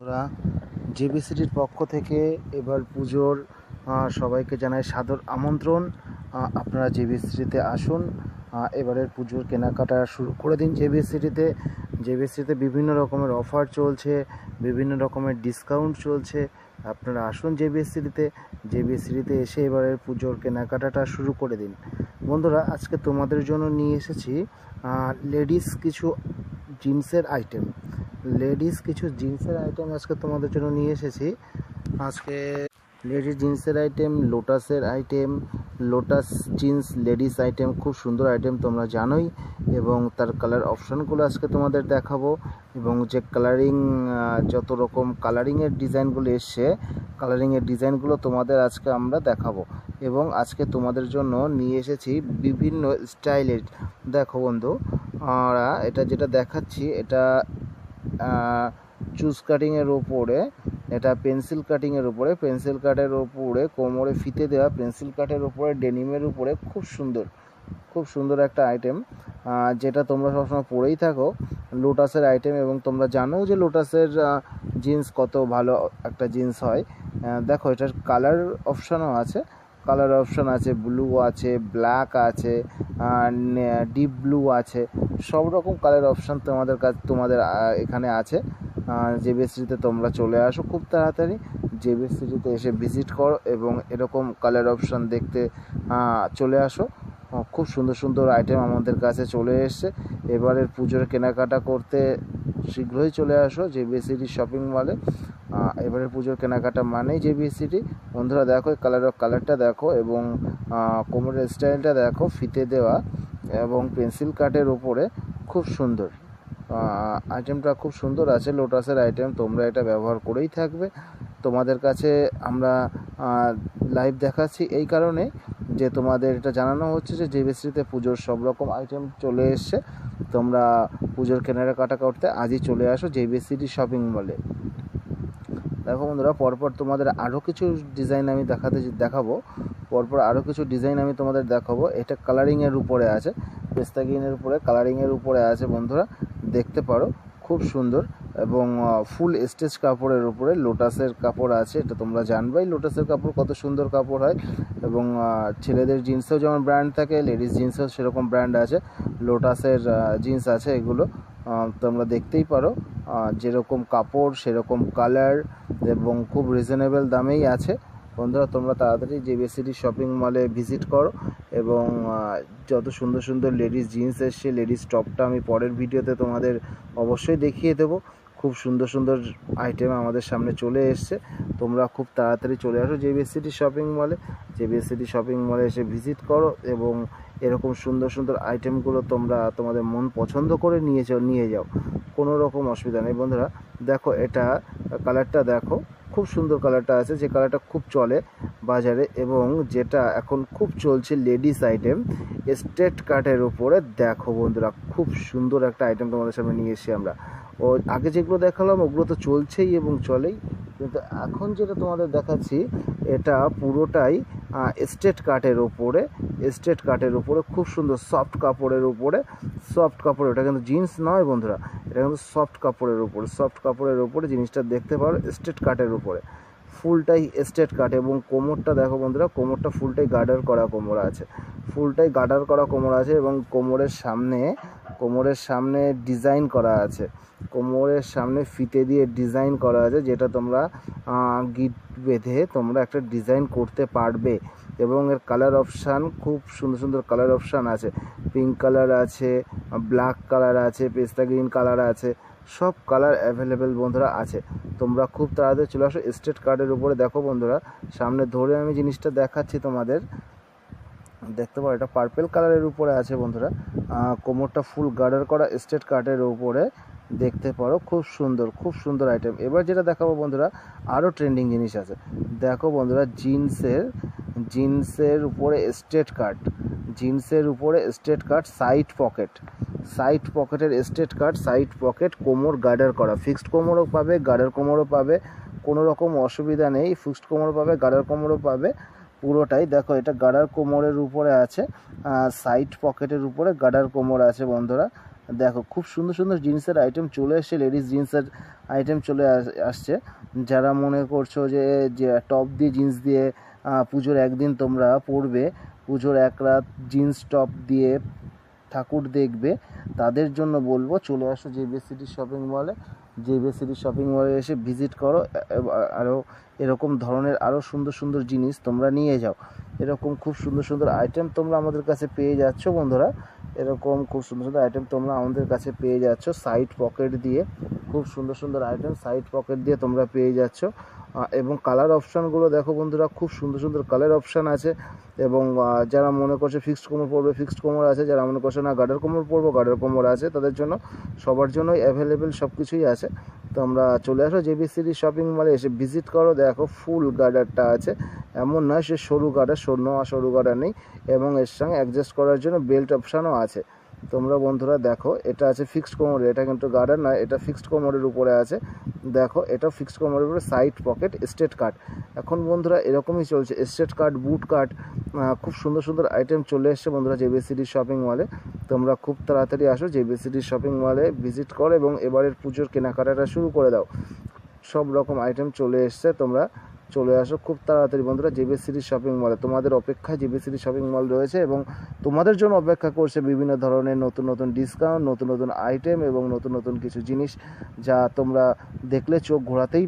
ওরা জেবিসিটির পক্ষ থেকে এবার পুজোর সবাইকে জানাই সাদর আমন্ত্রণ। আপনারা জেবিসিটিতে আসুন, এবারের পুজোর কেনাকাটা শুরু করে দিন। জেবিসিটিতে বিভিন্ন রকমের অফার চলছে, বিভিন্ন রকমের ডিসকাউন্ট চলছে। আপনারা আসুন জেবিসিটিতে এসে এবারের পুজোর কেনাকাটাটা শুরু করে দিন। বন্ধুরা, আজকে তোমাদের জন্য নিয়ে এসেছি লেডিস কিছু জিন্সের আইটেম। আজকে তোমাদের জন্য নিয়ে এসেছি। আজকে লেডিস জিন্সের item, lotus jeans ladies item, খুব সুন্দর আইটেম, তোমরা জানোই। এবং তার কালার অপশানগুলো আজকে তোমাদের দেখাবো, এবং যে যত রকম কালারিংয়ের ডিজাইনগুলো এসছে, কালারিংয়ের ডিজাইনগুলো তোমাদের আজকে আমরা দেখাবো। এবং আজকে তোমাদের জন্য নিয়ে এসেছি বিভিন্ন স্টাইলের। দেখো বন্ধু, এটা যেটা দেখাচ্ছি, এটা চুজ কাটিংয়ের ওপরে, এটা পেন্সিল কাটিংয়ের উপরে, পেন্সিল কাটের ওপরে কোমরে ফিতে দেওয়া, পেন্সিল কাটের উপরে ডেনিমের উপরে, খুব সুন্দর একটা আইটেম, যেটা তোমরা সবসময় পরেই থাকো। লোটাসের আইটেম, এবং তোমরা জানো যে লোটাসের জিন্স কত ভালো একটা জিন্স হয়। দেখো, এটার কালার অপশানও আছে, ব্লু আছে, ব্ল্যাক আছে, ডিপ ব্লু আছে, সব রকম কালার অপশান তোমাদের এখানে আছে। জেবিসিটিতে তোমরা চলে আসো খুব তাড়াতাড়ি, জেবিসিটিতে এসে ভিজিট করো এবং এরকম কালার অপশান দেখতে চলে আসো। খুব সুন্দর সুন্দর আইটেম আমাদের কাছে চলে এসছে। এবারের পুজোর কেনাকাটা করতে শীঘ্রই চলে আসো জেবিসিটি শপিং মলে। এবারের পুজোর কেনাকাটা মানেই জেবিসিটি। বন্ধুরা দেখো, কালারটা দেখো, এবং কোমরের স্টাইলটা দেখো, ফিতে দেওয়া এবং পেন্সিল কাটের ওপরে, খুব সুন্দর আইটেমটা, খুব সুন্দর আছে। লোটাসের আইটেম, তোমরা এটা ব্যবহার করেই থাকবে। তোমাদের কাছে আমরা লাইভ দেখাচ্ছি এই কারণে যে তোমাদের এটা জানানো হচ্ছে যে জেবিসিটিতে পুজোর সব রকম আইটেম চলে এসছে। তোমরা পুজোর কেনাকাটা করতে আজই চলে আসো জেবিসিটি শপিং মলে। দেখো বন্ধুরা, পরপর তোমাদের আরও কিছু ডিজাইন আমি দেখাবো। তোমাদের দেখাবো। এটা কালারিংয়ের উপরে আছে, পেস্তা গ্রিনের উপরে কালারিংয়ের উপরে আছে। বন্ধুরা দেখতে পারো, খুব সুন্দর, এবং ফুল স্টেচ কাপড়ের উপরে লোটাসের কাপড় আছে। এটা তোমরা জানবাই লোটাসের কাপড় কত সুন্দর কাপড় হয়। এবং ছেলেদের জিন্সেও যেমন ব্র্যান্ড থাকে, লেডিস জিন্সেও সেরকম ব্র্যান্ড আছে। লোটাসের জিন্স আছে এগুলো, তোমরা দেখতেই পারো। যেরকম কাপড় সেরকম কালার, এবং খুব রিজনেবল দামেই আছে। বন্ধুরা, তোমরা তাড়াতাড়ি জেবিসিটি শপিং মলে ভিজিট করো। এবং যত সুন্দর সুন্দর লেডিস জিন্স এসছে, লেডিস টপটা আমি পরের ভিডিওতে তোমাদের অবশ্যই দেখিয়ে দেবো। খুব সুন্দর সুন্দর আইটেম আমাদের সামনে চলে এসছে। তোমরা খুব তাড়াতাড়ি চলে আসো জেবিসিটি শপিং মলে এসে ভিজিট করো, এবং এরকম সুন্দর সুন্দর আইটেমগুলো তোমরা তোমাদের মন পছন্দ করে নিয়ে যাও, কোনো রকম অসুবিধা নেই। বন্ধুরা দেখো, এটা কালারটা দেখো, খুব সুন্দর কালারটা আছে, যে কালারটা খুব চলে বাজারে, এবং যেটা এখন খুব চলছে লেডিস আইটেম স্ট্রেট কাটের উপরে। দেখো বন্ধুরা, খুব সুন্দর একটা আইটেম তোমাদের সামনে নিয়ে এসেছি আমরা। আগে যেগুলো দেখালাম ওগুলো তো চলছেই এবং চলেই, কিন্তু এখন যেটা তোমাদের দেখাচ্ছি এটা পুরোটাই স্ট্রেট কাটের উপরে, খুব সুন্দর সফট কাপড়ের উপরে। এটা কিন্তু জিন্স নয় বন্ধুরা, এটা কিন্তু সফট কাপড়ের উপরে জিনিসটা দেখতে পারো, স্ট্রেট কাটের উপরে, ফুলটাই স্ট্রেট কাট। এবং কোমরটা দেখো বন্ধুরা, কোমরটা ফুলটাই গার্ডার করা কোমর আছে, এবং কোমরের সামনে ডিজাইন করা আছে, কোমরের সামনে ফিতে দিয়ে ডিজাইন করা আছে, যেটা তোমরা গিট বেঁধে তোমরা একটা ডিজাইন করতে পারবে। এবং এর কালার অপশান, খুব সুন্দর সুন্দর কালার অপশান আছে, পিঙ্ক কালার আছে, ব্ল্যাক কালার আছে, পেস্তা গ্রিন কালার আছে, সব কালার অ্যাভেলেবেল বন্ধুরা আছে। তোমরা খুব তাড়াতাড়ি চলে আসো স্ট্রেট কার্ডের উপরে। দেখো বন্ধুরা, সামনে ধরে আমি জিনিসটা দেখাচ্ছি তোমাদের, দেখতে পারো এটা পার্পেল কালারের উপরে আছে বন্ধুরা। কোমরটা ফুল গার্ডার করা স্ট্রেট কাটের উপরে, দেখতে পারো, খুব সুন্দর আইটেম। এবার যেটা দেখাবো বন্ধুরা, আরও ট্রেন্ডিং জিনিস আছে। দেখো বন্ধুরা, জিন্সের উপরে স্ট্রেট কাট, সাইড পকেটের স্ট্রেট কাট, কোমর গার্ডার করা, ফিক্সড কোমরও পাবে, গার্ডার কোমরও পাবে, কোনো রকম অসুবিধা নেই। ফিক্সড কোমরও পাবে, গার্ডার কোমরও পাবে, পুরোটাই। দেখো, এটা গার্ডার কোমরের উপরে আছে, সাইড পকেটের উপরে গার্ডার কোমর আছে বন্ধুরা। দেখো খুব সুন্দর সুন্দর জিন্সের আইটেম চলে এসছে, লেডিস জিন্সের আইটেম চলে আসছে। যারা মনে করছো যে টপ দিয়ে জিন্স দিয়ে পুজোর একদিন তোমরা পরবে, পুজোর এক রাত জিন্স টপ দিয়ে ঠাকুর দেখবে, তাদের জন্য বলবো চলে আসো জেবি সিটি শপিং মলে। জেবি সিটি শপিং মলে এসে ভিজিট করো, আরও এরকম ধরনের আরও সুন্দর সুন্দর জিনিস তোমরা নিয়ে যাও। এরকম খুব সুন্দর সুন্দর আইটেম তোমরা আমাদের কাছে পেয়ে যাচ্ছ বন্ধুরা, এরকম খুব সুন্দর সুন্দর আইটেম তোমরা আমাদের কাছে পেয়ে যাচ্ছ। সাইড পকেট দিয়ে খুব সুন্দর সুন্দর আইটেম সাইড পকেট দিয়ে তোমরা পেয়ে যাচ্ছ। এবং কালার অপশানগুলো দেখো বন্ধুরা, খুব সুন্দর সুন্দর কালার অপশান আছে। এবং যারা মনে করছে ফিক্সড কোমর পরবে, ফিক্সড কোমর আছে। যারা মনে করছে না গার্ডার কোমর পরবো, গার্ডার কোমর আছে। তাদের জন্য সবার জন্যই অ্যাভেলেবেল সব কিছুই আছে। তোমরা চলে আসো জেবি সিটি শপিং মলে, এসে ভিজিট করো। দেখো ফুল গার্ডারটা আছে, এমন নয় সে সরু গার্ডার, সরু গার্ডার নেই। এবং এর সঙ্গে অ্যাডজাস্ট করার জন্য বেল্ট অপশানও আছে। তোমরা বন্ধুরা দেখো, এটা আছে ফিক্সড কোমরে, এটা কিন্তু গার্ডার নয়, এটা ফিক্সড কোমরের উপরে আছে। দেখো এটা ফিক্সড কোমরের উপরে সাইড পকেট স্ট্রেট কাট। এখন বন্ধুরা এরকমই চলছে, স্ট্রেট কাট, বুট কাট, খুব সুন্দর সুন্দর আইটেম চলে এসছে বন্ধুরা জেবি সিটি শপিং মলে। তোমরা খুব তাড়াতাড়ি আসো জেবি সিটি শপিং মলে, ভিজিট করো এবং এবারের পুজোর কেনাকাটাটা শুরু করে দাও। সব রকম আইটেম চলে এসছে, তোমরা চলে আসো খুব তাড়াতাড়ি বন্ধুরা জেবি সিটি শপিং মলে। তোমাদের অপেক্ষায় জেবি সিটি শপিং মল রয়েছে এবং তোমাদের জন্য অপেক্ষা করছে বিভিন্ন ধরনের নতুন নতুন ডিসকাউন্ট, নতুন নতুন আইটেম এবং নতুন নতুন কিছু জিনিস, যা তোমরা দেখলে চোখ ঘোরাতেই